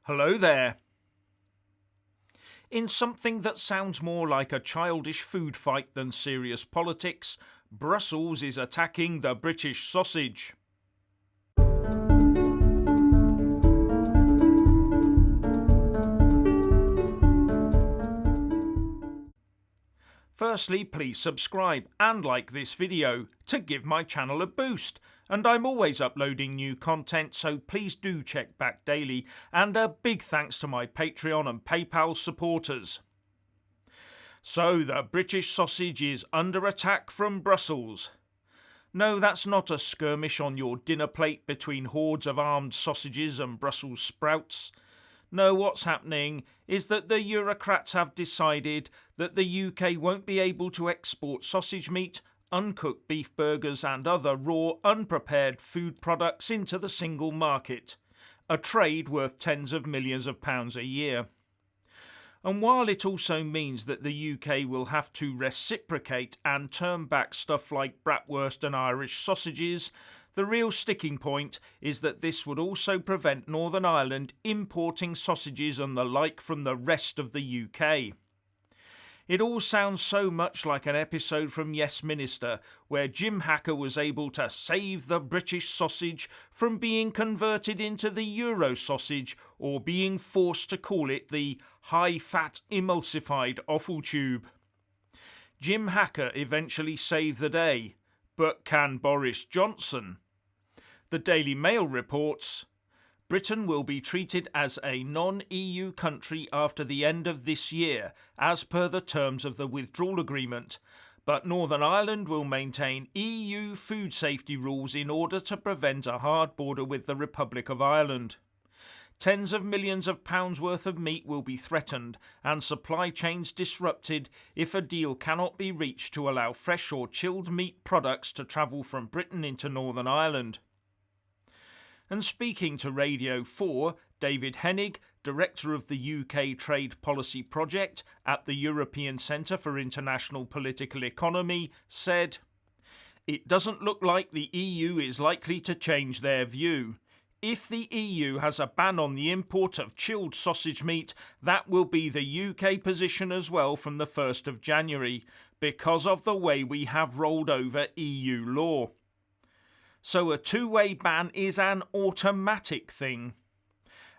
Hello there. In something that sounds more like a childish food fight than serious politics, Brussels is attacking the British sausage. Firstly, please subscribe and like this video to give my channel a boost. And I'm always uploading new content, so please do check back daily. And a big thanks to my Patreon and PayPal supporters. So the British sausage is under attack from Brussels. No, that's not a skirmish on your dinner plate between hordes of armed sausages and Brussels sprouts. No, what's happening is that the Eurocrats have decided that the UK won't be able to export sausage meat, uncooked beef burgers and other raw, unprepared food products into the single market, a trade worth tens of millions of pounds a year. And while it also means that the UK will have to reciprocate and turn back stuff like Bratwurst and Irish sausages, the real sticking point is that this would also prevent Northern Ireland importing sausages and the like from the rest of the UK. It all sounds so much like an episode from Yes Minister, where Jim Hacker was able to save the British sausage from being converted into the Euro sausage or being forced to call it the high-fat emulsified offal tube. Jim Hacker eventually saved the day, but can Boris Johnson? The Daily Mail reports, Britain will be treated as a non-EU country after the end of this year, as per the terms of the withdrawal agreement, but Northern Ireland will maintain EU food safety rules in order to prevent a hard border with the Republic of Ireland. Tens of millions of pounds worth of meat will be threatened and supply chains disrupted if a deal cannot be reached to allow fresh or chilled meat products to travel from Britain into Northern Ireland. And speaking to Radio 4, David Hennig, Director of the UK Trade Policy Project at the European Centre for International Political Economy, said, "It doesn't look like the EU is likely to change their view. If the EU has a ban on the import of chilled sausage meat, that will be the UK position as well from the 1st of January, because of the way we have rolled over EU law. So a two-way ban is an automatic thing.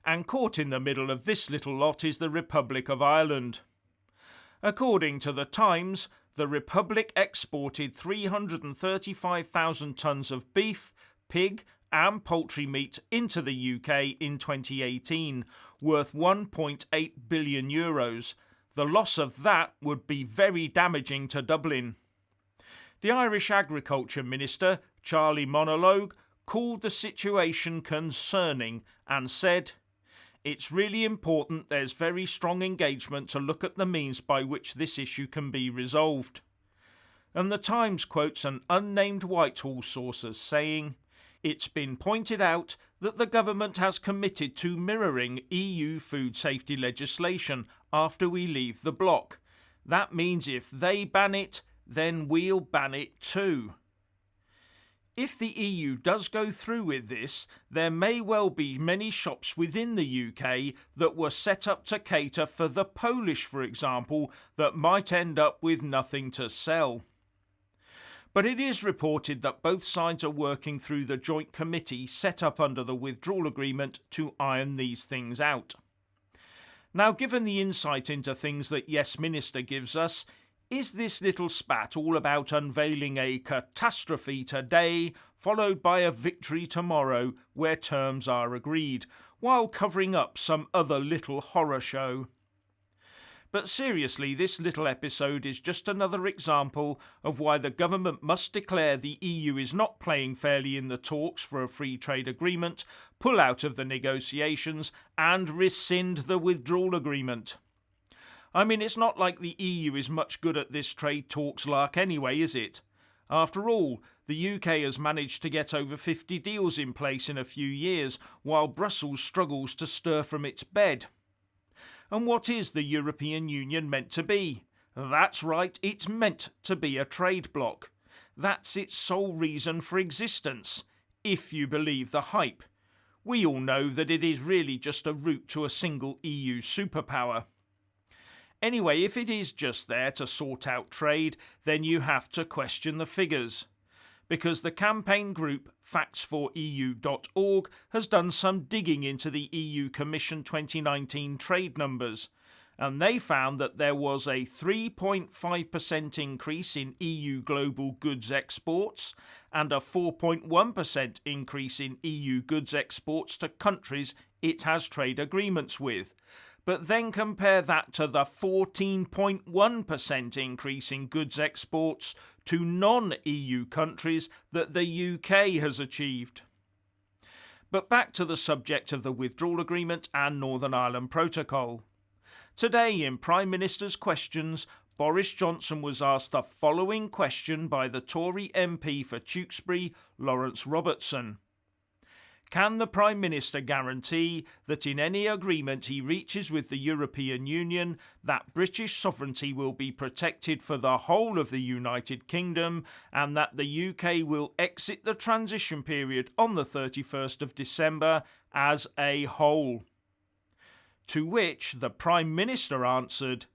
And caught in the middle of this little lot is the Republic of Ireland. According to the Times, the Republic exported 335,000 tonnes of beef, pig and poultry meat into the UK in 2018, worth €1.8 billion. The loss of that would be very damaging to Dublin. The Irish Agriculture Minister, Charlie Monologue, called the situation concerning and said, "It's really important there's very strong engagement to look at the means by which this issue can be resolved." And the Times quotes an unnamed Whitehall source as saying, "It's been pointed out that the government has committed to mirroring EU food safety legislation after we leave the bloc. That means if they ban it, then we'll ban it too." If the EU does go through with this, there may well be many shops within the UK that were set up to cater for the Polish, for example, that might end up with nothing to sell. But it is reported that both sides are working through the joint committee set up under the withdrawal agreement to iron these things out. Now, given the insight into things that Yes Minister gives us, is this little spat all about unveiling a catastrophe today, followed by a victory tomorrow where terms are agreed, while covering up some other little horror show? But seriously, this little episode is just another example of why the government must declare the EU is not playing fairly in the talks for a free trade agreement, pull out of the negotiations, and rescind the withdrawal agreement. I mean, it's not like the EU is much good at this trade talks lark anyway, is it? After all, the UK has managed to get over 50 deals in place in a few years, while Brussels struggles to stir from its bed. And what is the European Union meant to be? That's right, it's meant to be a trade bloc. That's its sole reason for existence, if you believe the hype. we all know that it is really just a route to a single EU superpower. Anyway, if it is just there to sort out trade, then you have to question the figures. Because the campaign group facts4eu.org has done some digging into the EU Commission 2019 trade numbers, and they found that there was a 3.5% increase in EU global goods exports and a 4.1% increase in EU goods exports to countries it has trade agreements with. But then compare that to the 14.1% increase in goods exports to non-EU countries that the UK has achieved. But back to the subject of the withdrawal agreement and Northern Ireland Protocol. Today in Prime Minister's Questions, Boris Johnson was asked the following question by the Tory MP for Tewkesbury, Lawrence Robertson. Can the Prime Minister guarantee that in any agreement he reaches with the European Union that British sovereignty will be protected for the whole of the United Kingdom and that the UK will exit the transition period on the 31st of December as a whole? To which the Prime Minister answered,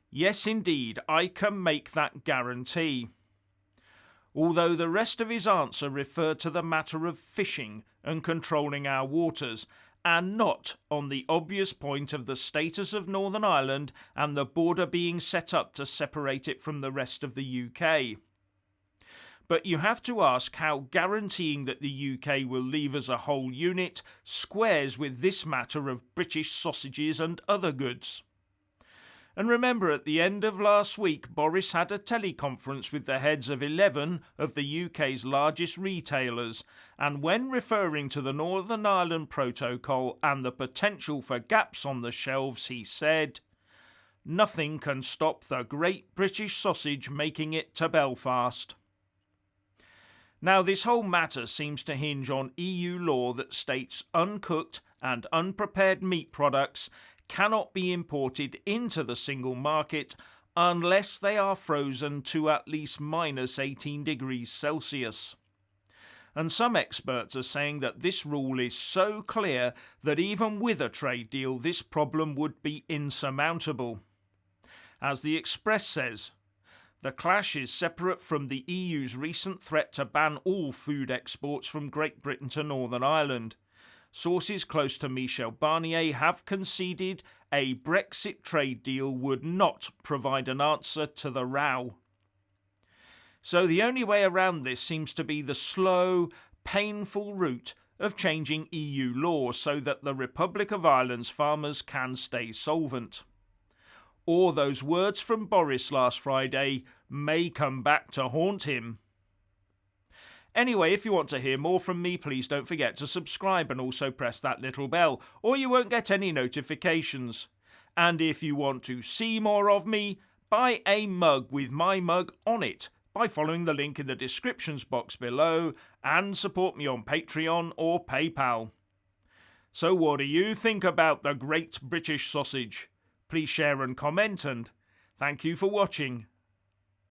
"Yes, indeed, I can make that guarantee." Although the rest of his answer referred to the matter of fishing and controlling our waters, and not on the obvious point of the status of Northern Ireland and the border being set up to separate it from the rest of the UK. But you have to ask how guaranteeing that the UK will leave as a whole unit squares with this matter of British sausages and other goods. And remember, at the end of last week, Boris had a teleconference with the heads of 11 of the UK's largest retailers, and when referring to the Northern Ireland Protocol and the potential for gaps on the shelves, he said, "Nothing can stop the great British sausage making it to Belfast." Now, this whole matter seems to hinge on EU law that states uncooked and unprepared meat products cannot be imported into the single market unless they are frozen to at least minus 18 degrees Celsius. And some experts are saying that this rule is so clear that even with a trade deal, this problem would be insurmountable. As the Express says, the clash is separate from the EU's recent threat to ban all food exports from Great Britain to Northern Ireland. Sources close to Michel Barnier have conceded a Brexit trade deal would not provide an answer to the row. So the only way around this seems to be the slow, painful route of changing EU law so that the Republic of Ireland's farmers can stay solvent. Or those words from Boris last Friday may come back to haunt him. Anyway, if you want to hear more from me, please don't forget to subscribe and also press that little bell, or you won't get any notifications. And if you want to see more of me, buy a mug with my mug on it by following the link in the descriptions box below and support me on Patreon or PayPal. So what do you think about the Great British Sausage? Please share and comment, and thank you for watching.